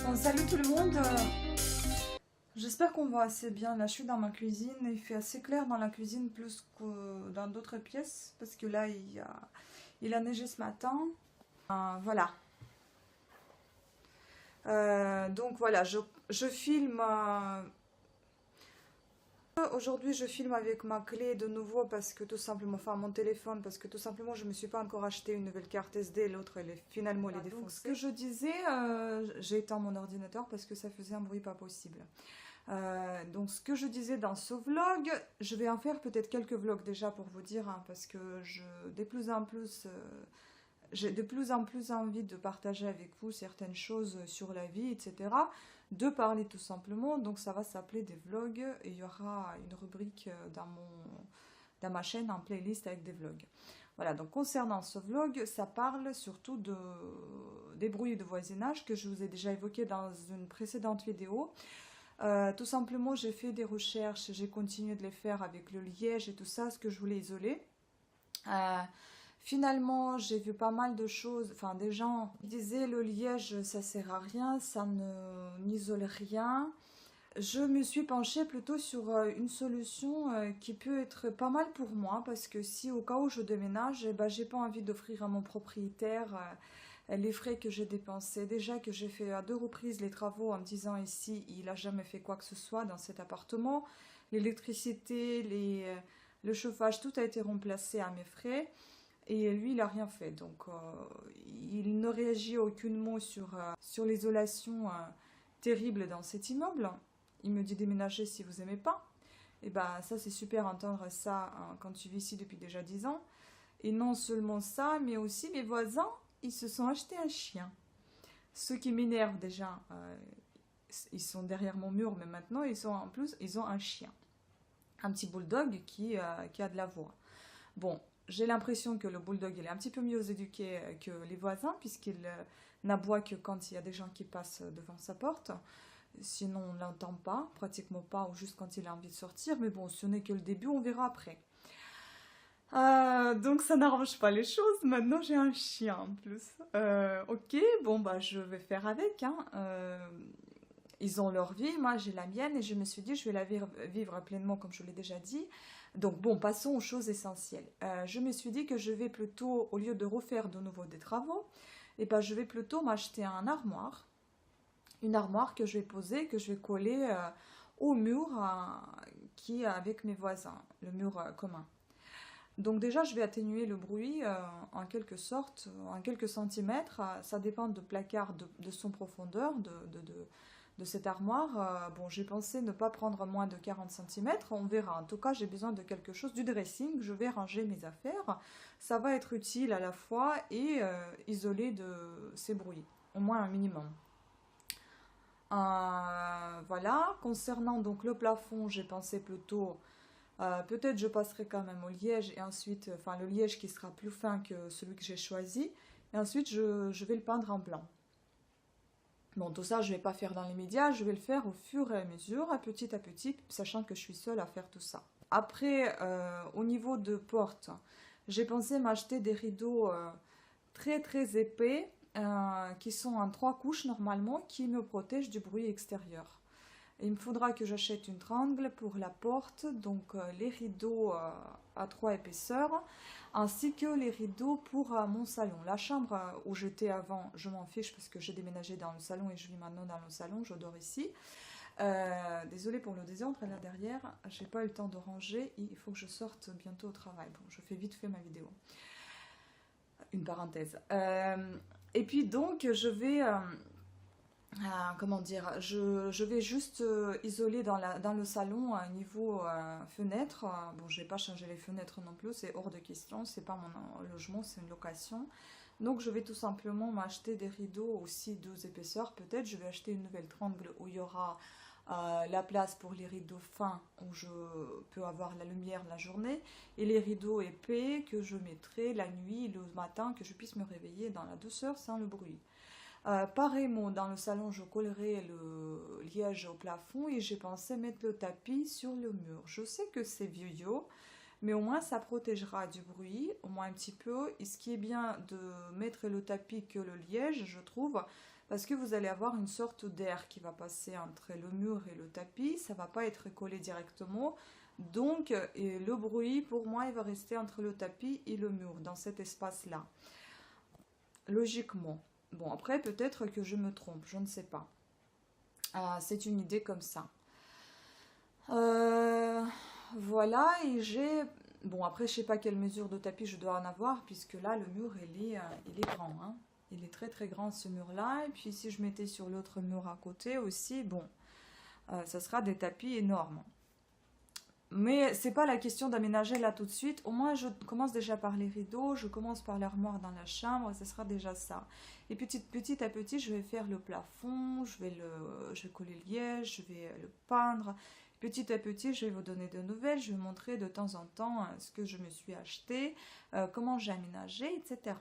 Bon, salut tout le monde. J'espère qu'on va assez bien. Là, je suis dans ma cuisine. Il fait assez clair dans la cuisine plus que dans d'autres pièces parce que là, il a neigé ce matin. Voilà. Donc voilà, je filme. Aujourd'hui, je filme avec ma clé de nouveau parce que tout simplement, enfin mon téléphone, parce que tout simplement, je me suis pas encore acheté une nouvelle carte SD. L'autre, elle est finalement elle est défoncée. Donc, ce que je disais, j'ai éteint mon ordinateur parce que ça faisait un bruit pas possible. Donc ce que je disais dans ce vlog, je vais en faire peut-être quelques vlogs déjà pour vous dire, hein, parce que j'ai de plus en plus envie de partager avec vous certaines choses sur la vie, etc. De parler tout simplement, donc ça va s'appeler des vlogs, et il y aura une rubrique dans ma chaîne en playlist avec des vlogs. Voilà, donc concernant ce vlog, ça parle surtout des bruits de voisinage que je vous ai déjà évoqué dans une précédente vidéo. Tout simplement, j'ai fait des recherches, j'ai continué de les faire avec le liège et tout ça, ce que je voulais isoler. Finalement, j'ai vu pas mal de choses, enfin des gens qui disaient le liège ça sert à rien, ça n'isole rien. Je me suis penchée plutôt sur une solution qui peut être pas mal pour moi, parce que si au cas où je déménage, eh ben, j'ai pas envie d'offrir à mon propriétaire les frais que j'ai dépensés. Déjà que j'ai fait à 2 reprises les travaux en me disant ici, il n'a jamais fait quoi que ce soit dans cet appartement. L'électricité, le chauffage, tout a été remplacé à mes frais. Et lui, il n'a rien fait. Donc, il ne réagit aucunement sur l'isolation terrible dans cet immeuble. Il me dit déménager si vous aimez pas. Et ben ça, c'est super entendre ça quand tu vis ici depuis déjà 10 ans. Et non seulement ça, mais aussi mes voisins, ils se sont achetés un chien. Ce qui m'énerve déjà, ils sont derrière mon mur, mais maintenant, en plus, ils ont un chien. Un petit bulldog qui a de la voix. Bon, j'ai l'impression que le bulldog il est un petit peu mieux éduqué que les voisins, puisqu'il n'aboie que quand il y a des gens qui passent devant sa porte. Sinon, on ne l'entend pas, pratiquement pas, ou juste quand il a envie de sortir. Mais bon, ce n'est que le début, on verra après. Donc ça n'arrange pas les choses. Maintenant, j'ai un chien en plus. Ok, bon, bah je vais faire avec. Hein. Ils ont leur vie, moi j'ai la mienne, et je me suis dit, je vais la vivre pleinement, comme je l'ai déjà dit. Donc bon, passons aux choses essentielles. Je me suis dit que je vais plutôt, au lieu de refaire de nouveau des travaux, et ben, je vais plutôt m'acheter un armoire. Une armoire que je vais poser, que je vais coller au mur qui est avec mes voisins, le mur commun. Donc déjà, je vais atténuer le bruit en quelque sorte, en quelques centimètres. Ça dépend de placard, de son profondeur, de cette armoire. Bon, j'ai pensé ne pas prendre moins de 40 centimètres. On verra. En tout cas, j'ai besoin de quelque chose, du dressing. Je vais ranger mes affaires. Ça va être utile à la fois et isolé de ces bruits, au moins un minimum. Voilà. Concernant donc le plafond, j'ai pensé plutôt... peut-être je passerai quand même au liège et ensuite, enfin le liège qui sera plus fin que celui que j'ai choisi, et ensuite je vais le peindre en blanc. Bon, tout ça je ne vais pas faire dans les médias, je vais le faire au fur et à mesure, à petit, sachant que je suis seule à faire tout ça. Après, au niveau de porte, j'ai pensé m'acheter des rideaux très très épais, qui sont en 3 couches normalement, qui me protègent du bruit extérieur. Il me faudra que j'achète une tringle pour la porte, donc les rideaux à 3 épaisseurs, ainsi que les rideaux pour mon salon. La chambre où j'étais avant, je m'en fiche parce que j'ai déménagé dans le salon et je vis maintenant dans le salon, je dors ici. Désolée pour le désordre là derrière, j'ai pas eu le temps de ranger, il faut que je sorte bientôt au travail. Bon, je fais vite fait ma vidéo. Une parenthèse. Et puis donc, je vais... comment dire, je vais juste isoler dans le salon à niveau fenêtre. Bon, je vais pas changer les fenêtres non plus, c'est hors de question, c'est pas mon logement, c'est une location. Donc je vais tout simplement m'acheter des rideaux aussi 12 épaisseurs. Peut-être je vais acheter une nouvelle tringle où il y aura la place pour les rideaux fins, où je peux avoir la lumière la journée, et les rideaux épais que je mettrai la nuit, le matin, que je puisse me réveiller dans la douceur sans le bruit. Pareillement, dans le salon, je collerai le liège au plafond et j'ai pensé mettre le tapis sur le mur. Je sais que c'est vieillot, mais au moins ça protégera du bruit, au moins un petit peu. Et ce qui est bien de mettre le tapis que le liège, je trouve, parce que vous allez avoir une sorte d'air qui va passer entre le mur et le tapis, ça va pas être collé directement, donc et le bruit pour moi il va rester entre le tapis et le mur, dans cet espace-là, logiquement. Bon, après peut-être que je me trompe, je ne sais pas. C'est une idée comme ça. Euh, voilà, et j'ai... Bon, après, je sais pas quelle mesure de tapis je dois en avoir, puisque là, le mur, il est grand. Hein. Il est très très grand, ce mur-là. Et puis, si je mettais sur l'autre mur à côté aussi, bon, ça sera des tapis énormes. Mais c'est pas la question d'aménager là tout de suite. Au moins, je commence déjà par les rideaux, je commence par l'armoire dans la chambre, ce sera déjà ça. Et petit à petit, je vais faire le plafond, je vais coller le liège, je vais le peindre. Petit à petit, je vais vous donner de nouvelles, je vais montrer de temps en temps ce que je me suis acheté, comment j'ai aménagé, etc.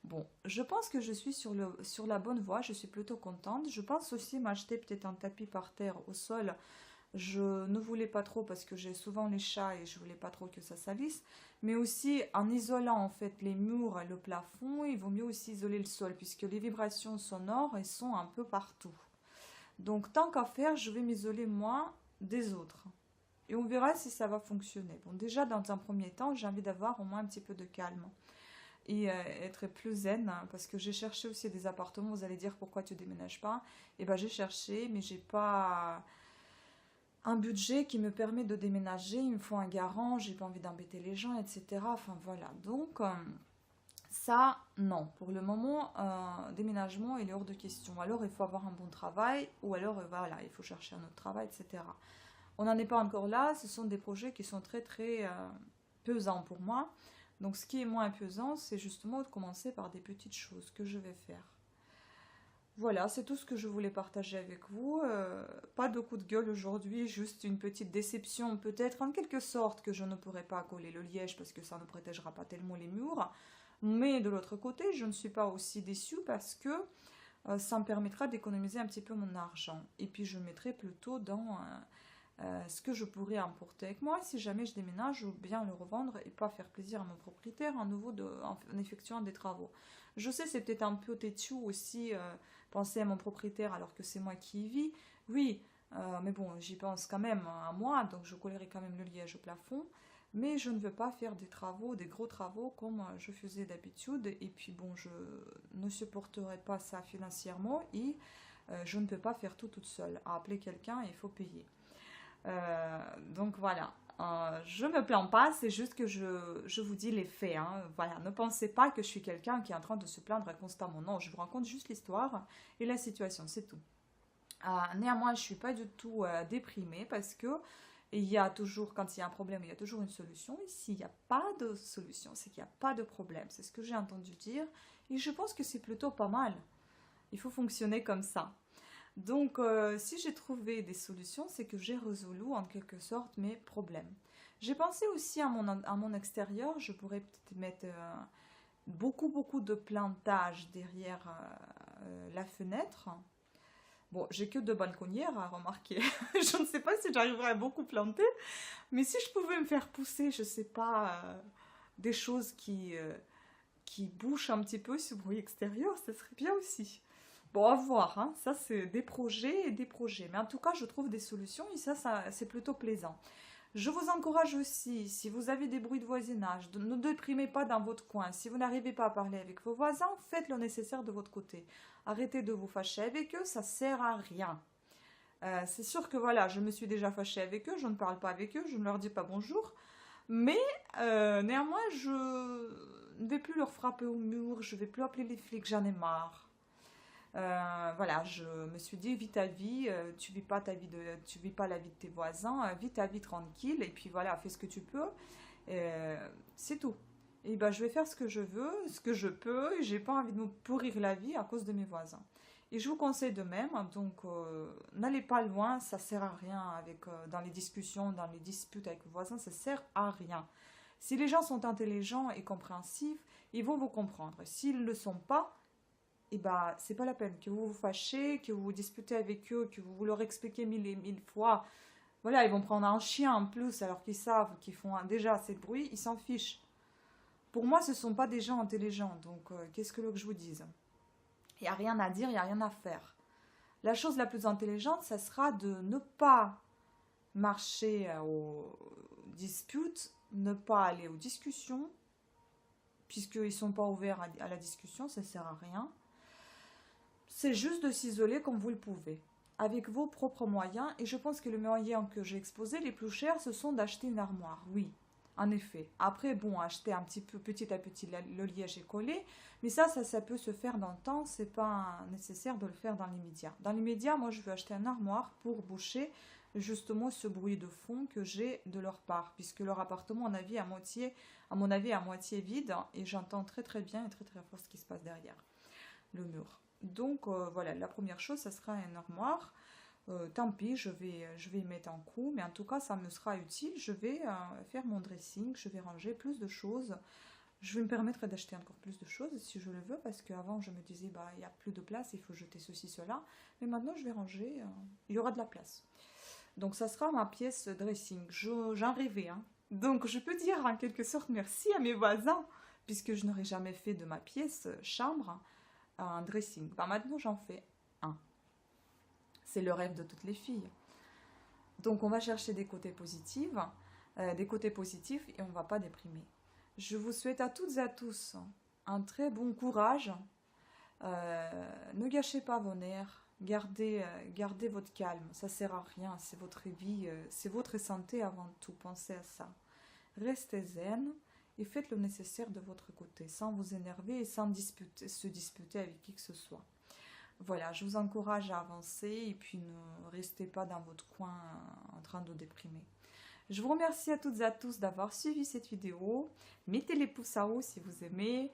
Bon, je pense que je suis sur la bonne voie, je suis plutôt contente. Je pense aussi m'acheter peut-être un tapis par terre au sol. Je ne voulais pas trop parce que j'ai souvent les chats et je voulais pas trop que ça salisse. Mais aussi en isolant en fait les murs et le plafond, il vaut mieux aussi isoler le sol puisque les vibrations sonores elles sont un peu partout. Donc tant qu'à faire, je vais m'isoler moi des autres. Et on verra si ça va fonctionner. Bon, déjà dans un premier temps, j'ai envie d'avoir au moins un petit peu de calme et être plus zen parce que j'ai cherché aussi des appartements. Vous allez dire pourquoi tu déménages pas? Et ben j'ai cherché, mais j'ai pas un budget qui me permet de déménager, il me faut un garant, j'ai pas envie d'embêter les gens, etc. Enfin voilà, donc ça, non. Pour le moment, déménagement, il est hors de question. Alors il faut avoir un bon travail, ou alors voilà, il faut chercher un autre travail, etc. On n'en est pas encore là, ce sont des projets qui sont très très pesants pour moi. Donc ce qui est moins pesant, c'est justement de commencer par des petites choses que je vais faire. Voilà, c'est tout ce que je voulais partager avec vous. Pas de coup de gueule aujourd'hui, juste une petite déception peut-être en quelque sorte que je ne pourrai pas coller le liège parce que ça ne protégera pas tellement les murs. Mais de l'autre côté, je ne suis pas aussi déçue parce que ça me permettra d'économiser un petit peu mon argent. Et puis je mettrai plutôt dans ce que je pourrais emporter avec moi si jamais je déménage ou bien le revendre et pas faire plaisir à mon propriétaire en effectuant des travaux. Je sais, c'est peut-être un peu têtu aussi penser à mon propriétaire alors que c'est moi qui y vis. Oui, mais bon, j'y pense quand même à moi, donc je collerai quand même le liège au plafond. Mais je ne veux pas faire des travaux, des gros travaux comme je faisais d'habitude. Et puis bon, je ne supporterai pas ça financièrement et je ne peux pas faire tout toute seule. À appeler quelqu'un, il faut payer. Donc voilà, je me plains pas, c'est juste que je vous dis les faits. Hein. Voilà, ne pensez pas que je suis quelqu'un qui est en train de se plaindre constamment. Non, je vous raconte juste l'histoire et la situation, c'est tout. Néanmoins, je ne suis pas du tout déprimée parce que il y a toujours, quand il y a un problème, il y a toujours une solution. Et s'il n'y a pas de solution, c'est qu'il n'y a pas de problème. C'est ce que j'ai entendu dire et je pense que c'est plutôt pas mal. Il faut fonctionner comme ça. Donc, si j'ai trouvé des solutions, c'est que j'ai résolu en quelque sorte mes problèmes. J'ai pensé aussi à mon extérieur. Je pourrais peut-être mettre beaucoup de plantage derrière la fenêtre. Bon, j'ai que deux balconnières à remarquer. Je ne sais pas si j'arriverai à beaucoup planter, mais si je pouvais me faire pousser, je ne sais pas, des choses qui bouchent un petit peu ce bruit extérieur, ça serait bien aussi. Bon, à voir, hein. Ça c'est des projets et des projets. Mais en tout cas, je trouve des solutions et ça c'est plutôt plaisant. Je vous encourage aussi, si vous avez des bruits de voisinage, ne déprimez pas dans votre coin. Si vous n'arrivez pas à parler avec vos voisins, faites le nécessaire de votre côté. Arrêtez de vous fâcher avec eux, ça sert à rien. C'est sûr que voilà, je me suis déjà fâchée avec eux, je ne parle pas avec eux, je ne leur dis pas bonjour. Mais néanmoins, je ne vais plus leur frapper au mur, je ne vais plus appeler les flics, j'en ai marre. Voilà, je me suis dit, vis ta vie, tu vis pas la vie de tes voisins, vis ta vie tranquille, et puis voilà, fais ce que tu peux, c'est tout. Et ben, je vais faire ce que je veux, ce que je peux, et j'ai pas envie de me pourrir la vie à cause de mes voisins. Et je vous conseille de même, donc n'allez pas loin, ça sert à rien dans les discussions, dans les disputes avec vos voisins, ça sert à rien. Si les gens sont intelligents et compréhensifs, ils vont vous comprendre. S'ils ne le sont pas, et bah c'est pas la peine que vous vous fâchez, que vous vous disputez avec eux, que vous leur expliquez mille et mille fois. Voilà, ils vont prendre un chien en plus alors qu'ils savent qu'ils font déjà assez de bruit, ils s'en fichent. Pour moi, ce ne sont pas des gens intelligents, donc qu'est-ce que je vous dise? Il n'y a rien à dire, il n'y a rien à faire. La chose la plus intelligente, ça sera de ne pas marcher aux disputes, ne pas aller aux discussions, puisqu'ils ne sont pas ouverts à la discussion, ça ne sert à rien. C'est juste de s'isoler comme vous le pouvez, avec vos propres moyens. Et je pense que le moyen que j'ai exposé, les plus chers, ce sont d'acheter une armoire, oui. En effet. Après, bon, acheter un petit peu, petit à petit, le liège est collé. Mais ça peut se faire dans le temps. C'est pas nécessaire de le faire dans l'immédiat. Dans l'immédiat, moi, je veux acheter une armoire pour boucher justement ce bruit de fond que j'ai de leur part. Puisque leur appartement, à mon avis, est à moitié vide. Et j'entends très très bien et très très fort ce qui se passe derrière le mur. Donc, voilà, la première chose, ça sera une armoire. Tant pis, je vais y mettre un coup, mais en tout cas, ça me sera utile. Je vais faire mon dressing, je vais ranger plus de choses. Je vais me permettre d'acheter encore plus de choses si je le veux, parce qu'avant, je me disais, bah, il n'y a plus de place, il faut jeter ceci, cela. Mais maintenant, je vais ranger, il y aura de la place. Donc, ça sera ma pièce dressing. J'en rêvais, hein. Donc, je peux dire en quelque sorte merci à mes voisins, puisque je n'aurais jamais fait de ma pièce chambre un dressing. Bah, maintenant, j'en fais un. C'est le rêve de toutes les filles. Donc, on va chercher des côtés positifs et on ne va pas déprimer. Je vous souhaite à toutes et à tous un très bon courage. Ne gâchez pas vos nerfs. Gardez votre calme. Ça ne sert à rien. C'est votre vie, c'est votre santé avant tout. Pensez à ça. Restez zen et faites le nécessaire de votre côté, sans vous énerver et sans se disputer avec qui que ce soit. Voilà, je vous encourage à avancer et puis ne restez pas dans votre coin en train de déprimer. Je vous remercie à toutes et à tous d'avoir suivi cette vidéo. Mettez les pouces en haut si vous aimez.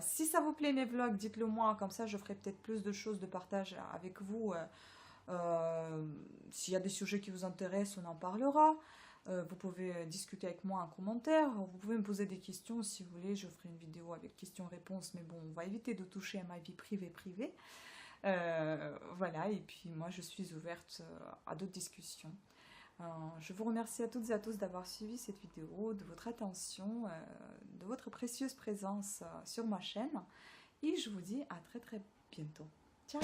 Si ça vous plaît mes vlogs, dites-le moi, comme ça je ferai peut-être plus de choses de partage avec vous. S'il y a des sujets qui vous intéressent, on en parlera. Vous pouvez discuter avec moi en commentaire. Vous pouvez me poser des questions si vous voulez. Je ferai une vidéo avec questions-réponses, mais bon, on va éviter de toucher à ma vie privée. Voilà, et puis moi je suis ouverte à d'autres discussions. Je vous remercie à toutes et à tous d'avoir suivi cette vidéo, de votre attention, de votre précieuse présence sur ma chaîne. Et je vous dis à très très bientôt. Ciao!